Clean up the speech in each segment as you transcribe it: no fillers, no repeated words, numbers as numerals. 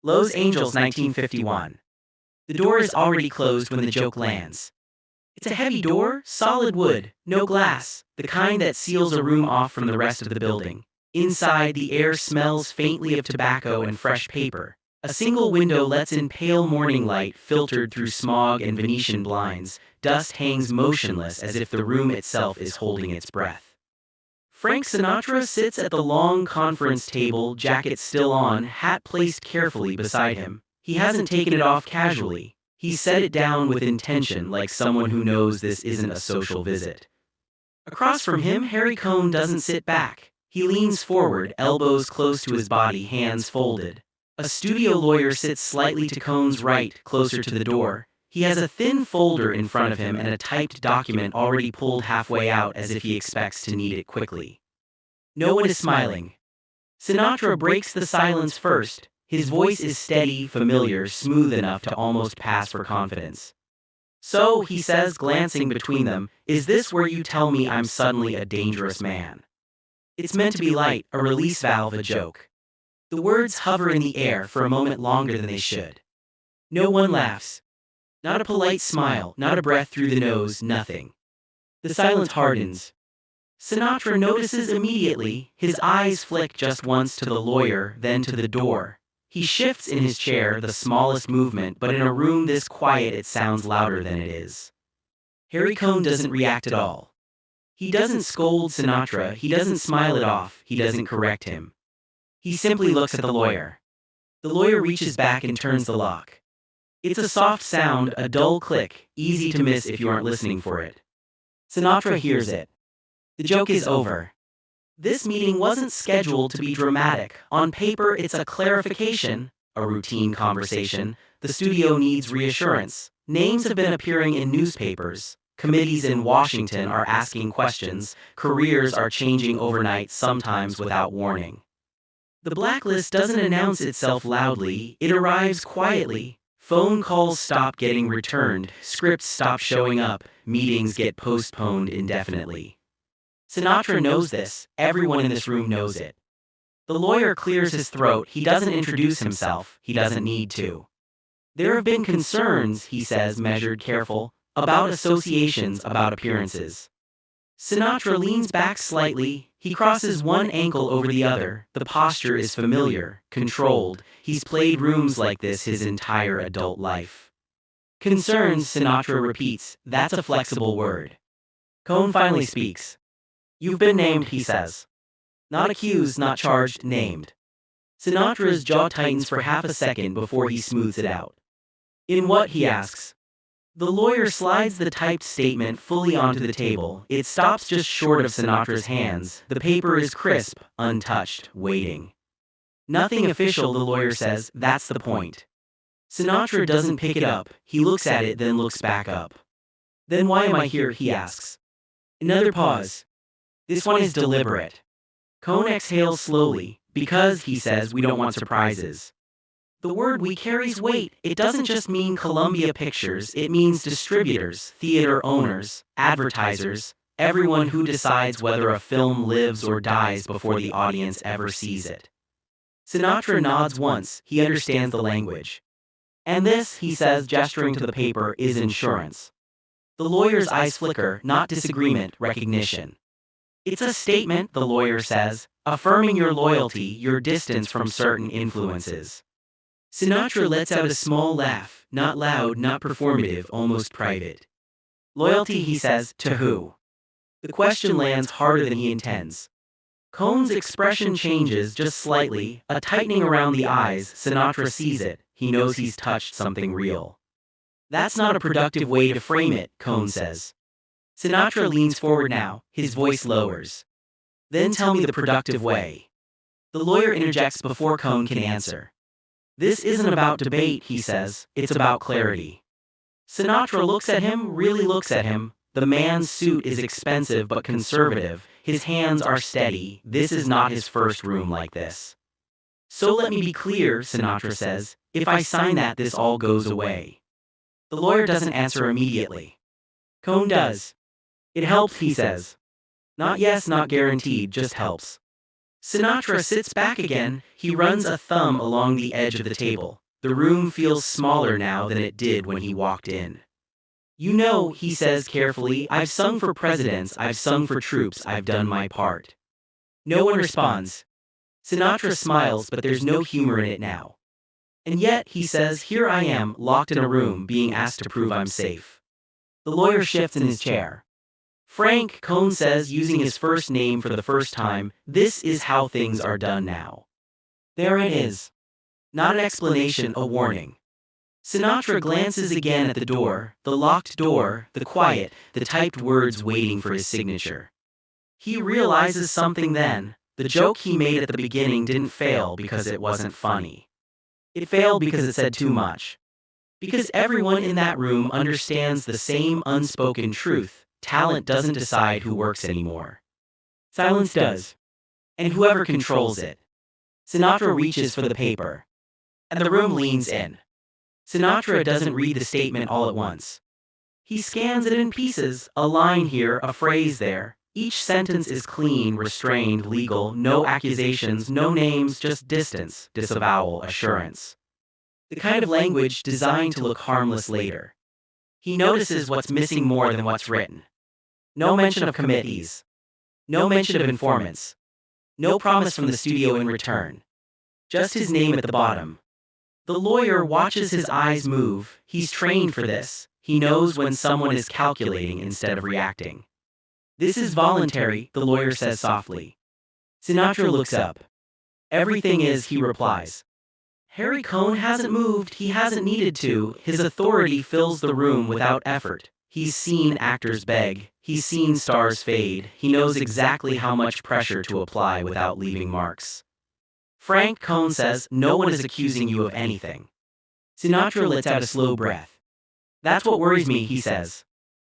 Los Angeles 1951. The door is already closed when the joke lands. It's a heavy door, solid wood, no glass, the kind that seals a room off from the rest of the building. Inside, the air smells faintly of tobacco and fresh paper. A single window lets in pale morning light filtered through smog and Venetian blinds. Dust hangs motionless as if the room itself is holding its breath. Frank Sinatra sits at the long conference table, jacket still on, hat placed carefully beside him. He hasn't taken it off casually. He's set it down with intention, like someone who knows this isn't a social visit. Across from him, Harry Cohn doesn't sit back. He leans forward, elbows close to his body, hands folded. A studio lawyer sits slightly to Cohn's right, closer to the door. He has a thin folder in front of him and a typed document already pulled halfway out as if he expects to need it quickly. No one is smiling. Sinatra breaks the silence first. His voice is steady, familiar, smooth enough to almost pass for confidence. "So," he says, glancing between them, "is this where you tell me I'm suddenly a dangerous man?" It's meant to be light, a release valve, a joke. The words hover in the air for a moment longer than they should. No one laughs. Not a polite smile, not a breath through the nose, nothing. The silence hardens. Sinatra notices immediately. His eyes flick just once to the lawyer, then to the door. He shifts in his chair, the smallest movement, but in a room this quiet it sounds louder than it is. Harry Cohn doesn't react at all. He doesn't scold Sinatra, he doesn't smile it off, he doesn't correct him. He simply looks at the lawyer. The lawyer reaches back and turns the lock. It's a soft sound, a dull click, easy to miss if you aren't listening for it. Sinatra hears it. The joke is over. This meeting wasn't scheduled to be dramatic. On paper, it's a clarification, a routine conversation. The studio needs reassurance. Names have been appearing in newspapers. Committees in Washington are asking questions. Careers are changing overnight, sometimes without warning. The blacklist doesn't announce itself loudly. It arrives quietly. Phone calls stop getting returned. Scripts stop showing up. Meetings get postponed indefinitely. Sinatra knows this. Everyone in this room knows it. The lawyer clears his throat. He doesn't introduce himself. He doesn't need to. There have been concerns, he says, measured, careful, about associations, about appearances. Sinatra leans back slightly. He crosses one ankle over the other. The posture is familiar, controlled. He's played rooms like this his entire adult life. Concerns, Sinatra repeats. That's a flexible word. Cohn finally speaks. "You've been named," he says. Not accused, not charged, named. Sinatra's jaw tightens for half a second before he smooths it out. "In what?" he asks. The lawyer slides the typed statement fully onto the table. It stops just short of Sinatra's hands. The paper is crisp, untouched, waiting. "Nothing official," the lawyer says. "That's the point." Sinatra doesn't pick it up. He looks at it, then looks back up. "Then why am I here?" he asks. Another pause. This one is deliberate. Cohn exhales slowly. "Because," he says, "we don't want surprises." The word "we" carries weight. It doesn't just mean Columbia Pictures, it means distributors, theater owners, advertisers, everyone who decides whether a film lives or dies before the audience ever sees it. Sinatra nods once. He understands the language. "And this," he says, gesturing to the paper, "is insurance." The lawyer's eyes flicker, not disagreement, recognition. "It's a statement," the lawyer says, "affirming your loyalty, your distance from certain influences." Sinatra lets out a small laugh, not loud, not performative, almost private. "Loyalty," he says, "to who?" The question lands harder than he intends. Cohn's expression changes just slightly, a tightening around the eyes. Sinatra sees it. He knows he's touched something real. "That's not a productive way to frame it," Cohn says. Sinatra leans forward now. His voice lowers. "Then tell me the productive way." The lawyer interjects before Cohn can answer. "This isn't about debate," he says. "It's about clarity." Sinatra looks at him, really looks at him. The man's suit is expensive but conservative. His hands are steady. This is not his first room like this. "So let me be clear," Sinatra says. "If I sign that, this all goes away." The lawyer doesn't answer immediately. Cohn does. "It helps," he says. "Not yes, not guaranteed, just helps." Sinatra sits back again. He runs a thumb along the edge of the table. The room feels smaller now than it did when he walked in. You know, he says carefully, I've sung for presidents, I've sung for troops, I've done my part. No one responds. Sinatra smiles, but there's no humor in it now. And yet, he says, here I am, locked in a room, being asked to prove I'm safe. The lawyer shifts in his chair. Frank, Cohn says, using his first name for the first time, this is how things are done now. There it is. Not an explanation, a warning. Sinatra glances again at the door, the locked door, the quiet, the typed words waiting for his signature. He realizes something then. The joke he made at the beginning didn't fail because it wasn't funny. It failed because it said too much. Because everyone in that room understands the same unspoken truth. Talent doesn't decide who works anymore. Silence does. And whoever controls it. Sinatra reaches for the paper. And the room leans in. Sinatra doesn't read the statement all at once. He scans it in pieces, a line here, a phrase there. Each sentence is clean, restrained, legal, no accusations, no names, just distance, disavowal, assurance. The kind of language designed to look harmless later. He notices what's missing more than what's written. No mention of committees. No mention of informants. No promise from the studio in return. Just his name at the bottom. The lawyer watches his eyes move. He's trained for this. He knows when someone is calculating instead of reacting. This is voluntary, the lawyer says softly. Sinatra looks up. Everything is, he replies. Harry Cohn hasn't moved, he hasn't needed to. His authority fills the room without effort. He's seen actors beg. He's seen stars fade. He knows exactly how much pressure to apply without leaving marks. Frank, Cohn says, no one is accusing you of anything. Sinatra lets out a slow breath. That's what worries me, he says.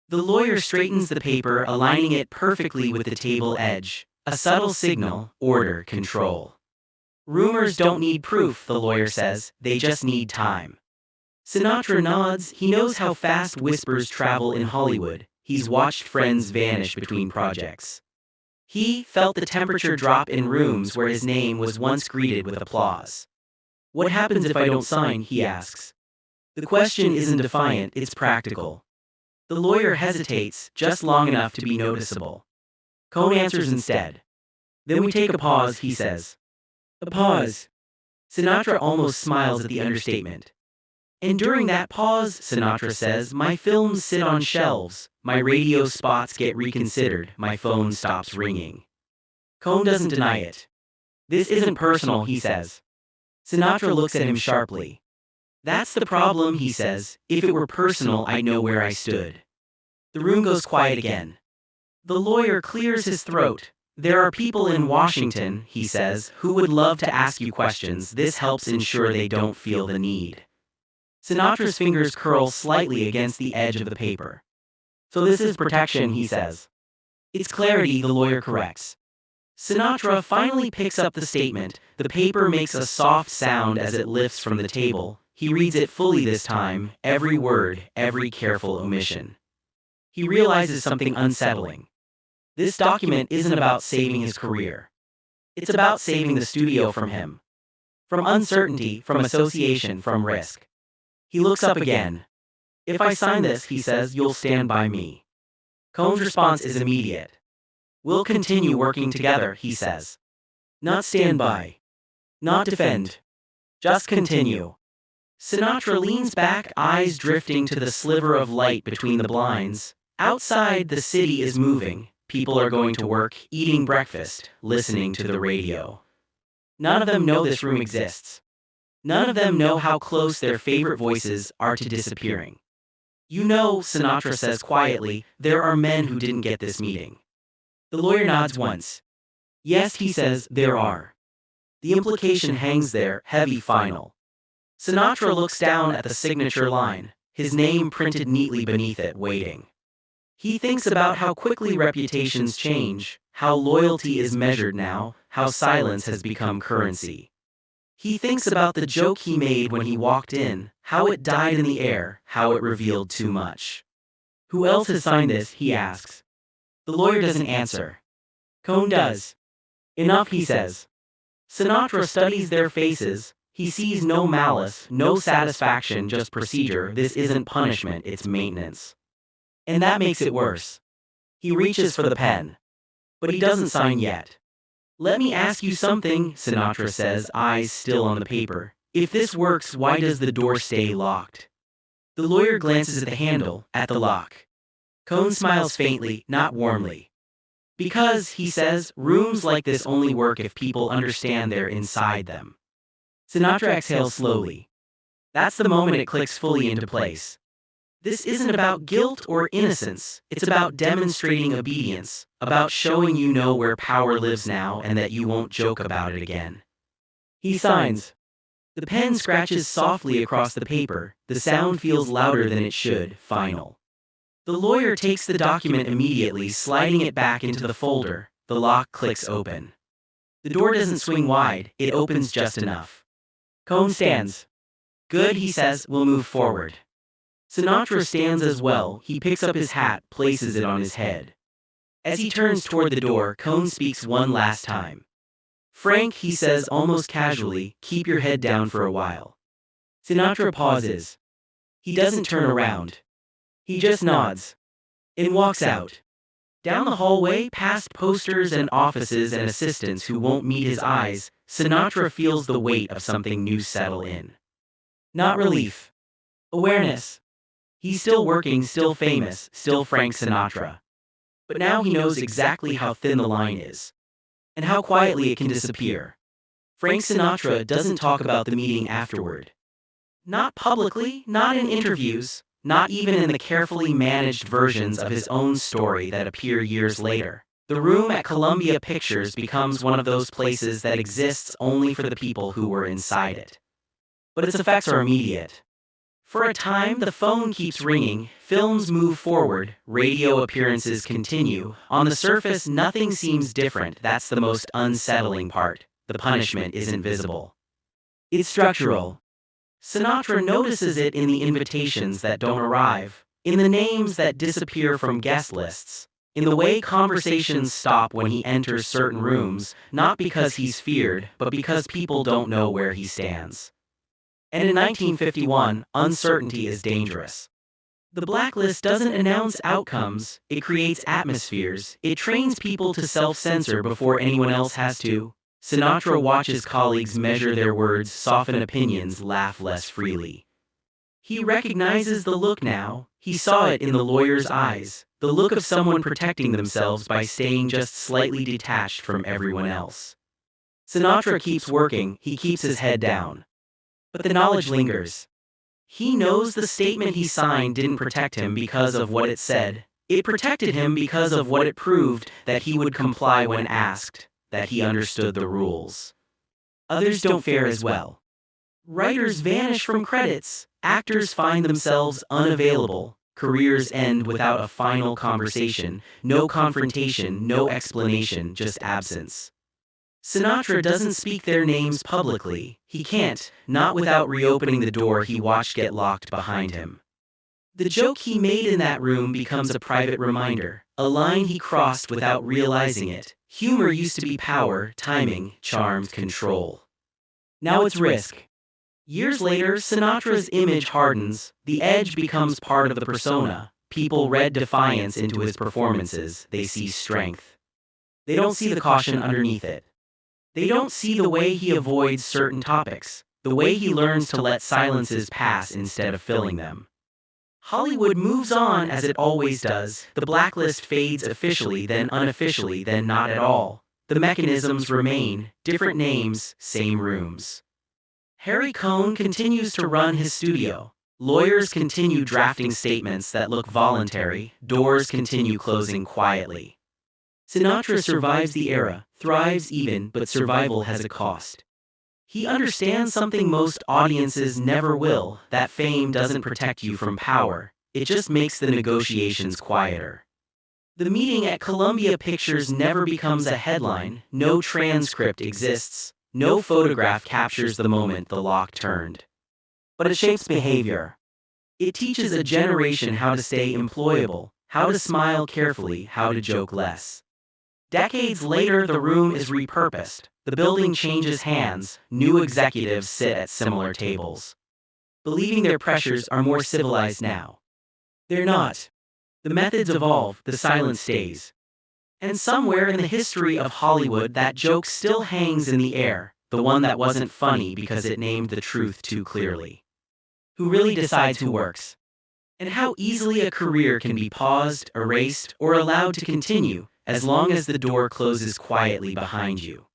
The lawyer straightens the paper, aligning it perfectly with the table edge. A subtle signal, order, control. Rumors don't need proof, the lawyer says, they just need time. Sinatra nods. He knows how fast whispers travel in Hollywood. He's watched friends vanish between projects. He felt the temperature drop in rooms where his name was once greeted with applause. What happens if I don't sign, he asks. The question isn't defiant, it's practical. The lawyer hesitates, just long enough to be noticeable. Cohn answers instead. Then we take a pause, he says. A pause. Sinatra almost smiles at the understatement. And during that pause, Sinatra says, my films sit on shelves, my radio spots get reconsidered, my phone stops ringing. Cohn doesn't deny it. This isn't personal, he says. Sinatra looks at him sharply. That's the problem, he says. If it were personal, I'd know where I stood. The room goes quiet again. The lawyer clears his throat. There are people in Washington, he says, who would love to ask you questions. This helps ensure they don't feel the need. Sinatra's fingers curl slightly against the edge of the paper. So this is protection, he says. It's clarity, the lawyer corrects. Sinatra finally picks up the statement. The paper makes a soft sound as it lifts from the table. He reads it fully this time, every word, every careful omission. He realizes something unsettling. This document isn't about saving his career. It's about saving the studio from him. From uncertainty, from association, from risk. He looks up again. If I sign this, he says, you'll stand by me. Cohn's response is immediate. We'll continue working together, he says. Not stand by. Not defend. Just continue. Sinatra leans back, eyes drifting to the sliver of light between the blinds. Outside, the city is moving. People are going to work, eating breakfast, listening to the radio. None of them know this room exists. None of them know how close their favorite voices are to disappearing. You know, Sinatra says quietly, there are men who didn't get this meeting. The lawyer nods once. Yes, he says, there are. The implication hangs there, heavy, final. Sinatra looks down at the signature line, his name printed neatly beneath it, waiting. He thinks about how quickly reputations change, how loyalty is measured now, how silence has become currency. He thinks about the joke he made when he walked in, how it died in the air, how it revealed too much. Who else has signed this, he asks. The lawyer doesn't answer. Cohn does. Enough, he says. Sinatra studies their faces. He sees no malice, no satisfaction, just procedure. This isn't punishment, it's maintenance. And that makes it worse. He reaches for the pen. But he doesn't sign yet. Let me ask you something, Sinatra says, eyes still on the paper. If this works, why does the door stay locked? The lawyer glances at the handle, at the lock. Cohn smiles faintly, not warmly. Because, he says, rooms like this only work if people understand they're inside them. Sinatra exhales slowly. That's the moment it clicks fully into place. This isn't about guilt or innocence, it's about demonstrating obedience, about showing you know where power lives now and that you won't joke about it again. He signs. The pen scratches softly across the paper, the sound feels louder than it should, final. The lawyer takes the document immediately, sliding it back into the folder. The lock clicks open. The door doesn't swing wide, it opens just enough. Cohn stands. Good, he says, we'll move forward. Sinatra stands as well. He picks up his hat, places it on his head. As he turns toward the door, Cohn speaks one last time. Frank, he says almost casually, keep your head down for a while. Sinatra pauses. He doesn't turn around. He just nods. And walks out. Down the hallway, past posters and offices and assistants who won't meet his eyes, Sinatra feels the weight of something new settle in. Not relief. Awareness. He's still working, still famous, still Frank Sinatra. But now he knows exactly how thin the line is. And how quietly it can disappear. Frank Sinatra doesn't talk about the meeting afterward. Not publicly, not in interviews, not even in the carefully managed versions of his own story that appear years later. The room at Columbia Pictures becomes one of those places that exists only for the people who were inside it. But its effects are immediate. For a time, the phone keeps ringing, films move forward, radio appearances continue. On the surface, nothing seems different. That's the most unsettling part. The punishment isn't visible. It's structural. Sinatra notices it in the invitations that don't arrive, in the names that disappear from guest lists, in the way conversations stop when he enters certain rooms, not because he's feared, but because people don't know where he stands. And in 1951, uncertainty is dangerous. The blacklist doesn't announce outcomes, it creates atmospheres, it trains people to self-censor before anyone else has to. Sinatra watches colleagues measure their words, soften opinions, laugh less freely. He recognizes the look now. He saw it in the lawyer's eyes, the look of someone protecting themselves by staying just slightly detached from everyone else. Sinatra keeps working, he keeps his head down. But the knowledge lingers. He knows the statement he signed didn't protect him because of what it said. It protected him because of what it proved, that he would comply when asked, that he understood the rules. Others don't fare as well. Writers vanish from credits, actors find themselves unavailable, careers end without a final conversation, no confrontation, no explanation, just absence. Sinatra doesn't speak their names publicly. He can't, not without reopening the door he watched get locked behind him. The joke he made in that room becomes a private reminder, a line he crossed without realizing it. Humor used to be power, timing, charm, control. Now it's risk. Years later, Sinatra's image hardens, the edge becomes part of the persona. People read defiance into his performances, they see strength. They don't see the caution underneath it. They don't see the way he avoids certain topics, the way he learns to let silences pass instead of filling them. Hollywood moves on as it always does. The blacklist fades officially, then unofficially, then not at all. The mechanisms remain, different names, same rooms. Harry Cohn continues to run his studio. Lawyers continue drafting statements that look voluntary. Doors continue closing quietly. Sinatra survives the era, thrives even, but survival has a cost. He understands something most audiences never will, that fame doesn't protect you from power, it just makes the negotiations quieter. The meeting at Columbia Pictures never becomes a headline, no transcript exists, no photograph captures the moment the lock turned. But it shapes behavior. It teaches a generation how to stay employable, how to smile carefully, how to joke less. Decades later, the room is repurposed. The building changes hands, new executives sit at similar tables, believing their pressures are more civilized now. They're not. The methods evolve, the silence stays. And somewhere in the history of Hollywood, that joke still hangs in the air, the one that wasn't funny because it named the truth too clearly. Who really decides who works? And how easily a career can be paused, erased, or allowed to continue, as long as the door closes quietly behind you.